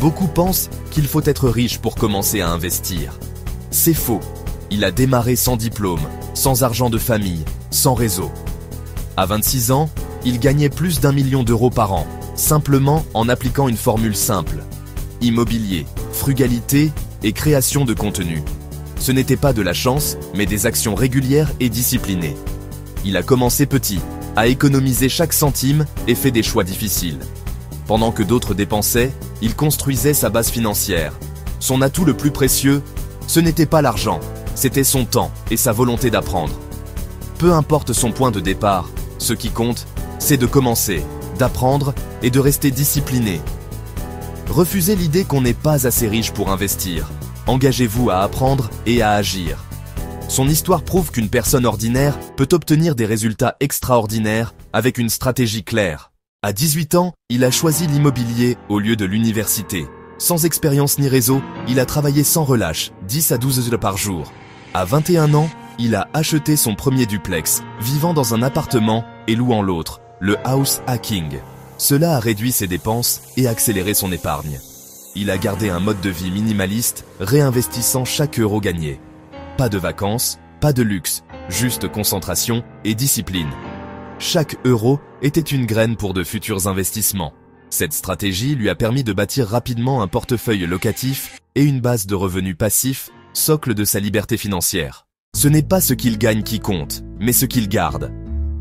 Beaucoup pensent qu'il faut être riche pour commencer à investir. C'est faux. Il a démarré sans diplôme, sans argent de famille, sans réseau. À 26 ans, il gagnait plus d'1 million d'euros par an, simplement en appliquant une formule simple. Immobilier, frugalité et création de contenu. Ce n'était pas de la chance, mais des actions régulières et disciplinées. Il a commencé petit, a économisé chaque centime et fait des choix difficiles. Pendant que d'autres dépensaient, il construisait sa base financière. Son atout le plus précieux, ce n'était pas l'argent, c'était son temps et sa volonté d'apprendre. Peu importe son point de départ, ce qui compte, c'est de commencer, d'apprendre et de rester discipliné. Refusez l'idée qu'on n'est pas assez riche pour investir. Engagez-vous à apprendre et à agir. Son histoire prouve qu'une personne ordinaire peut obtenir des résultats extraordinaires avec une stratégie claire. À 18 ans, il a choisi l'immobilier au lieu de l'université. Sans expérience ni réseau, il a travaillé sans relâche, 10 à 12 heures par jour. À 21 ans, il a acheté son premier duplex, vivant dans un appartement et louant l'autre, le house hacking. Cela a réduit ses dépenses et accéléré son épargne. Il a gardé un mode de vie minimaliste, réinvestissant chaque euro gagné. Pas de vacances, pas de luxe, juste concentration et discipline. Chaque euro était une graine pour de futurs investissements. Cette stratégie lui a permis de bâtir rapidement un portefeuille locatif et une base de revenus passifs, socle de sa liberté financière. Ce n'est pas ce qu'il gagne qui compte, mais ce qu'il garde.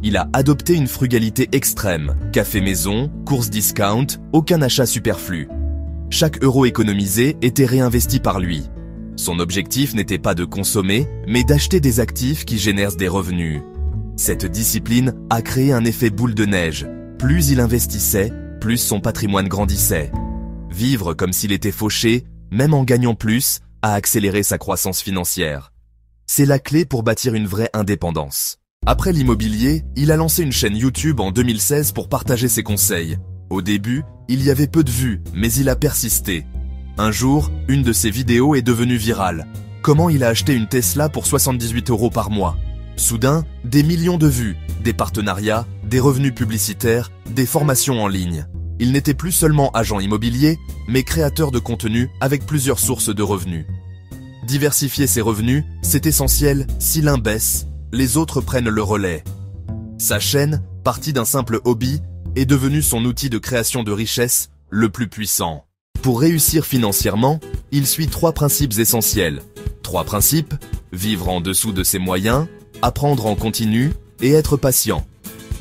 Il a adopté une frugalité extrême, café maison, courses discount, aucun achat superflu. Chaque euro économisé était réinvesti par lui. Son objectif n'était pas de consommer, mais d'acheter des actifs qui génèrent des revenus. Cette discipline a créé un effet boule de neige. Plus il investissait, plus son patrimoine grandissait. Vivre comme s'il était fauché, même en gagnant plus, a accéléré sa croissance financière. C'est la clé pour bâtir une vraie indépendance. Après l'immobilier, il a lancé une chaîne YouTube en 2016 pour partager ses conseils. Au début, il y avait peu de vues, mais il a persisté. Un jour, une de ses vidéos est devenue virale. Comment il a acheté une Tesla pour 78 € par mois. Soudain, des millions de vues, des partenariats, des revenus publicitaires, des formations en ligne. Il n'était plus seulement agent immobilier, mais créateur de contenu avec plusieurs sources de revenus. Diversifier ses revenus, c'est essentiel. Si l'un baisse, les autres prennent le relais. Sa chaîne, partie d'un simple hobby, est devenue son outil de création de richesse le plus puissant. Pour réussir financièrement, il suit 3 principes essentiels. 3 principes: vivre en dessous de ses moyens, apprendre en continu et être patient.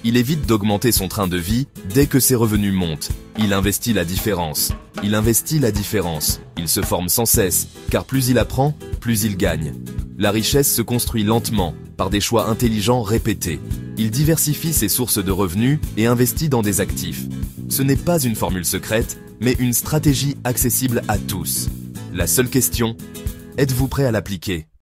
Il évite d'augmenter son train de vie dès que ses revenus montent. Il investit la différence. Il investit la différence. Il se forme sans cesse, car plus il apprend, plus il gagne. La richesse se construit lentement, par des choix intelligents répétés. Il diversifie ses sources de revenus et investit dans des actifs. Ce n'est pas une formule secrète, mais une stratégie accessible à tous. La seule question, êtes-vous prêt à l'appliquer ?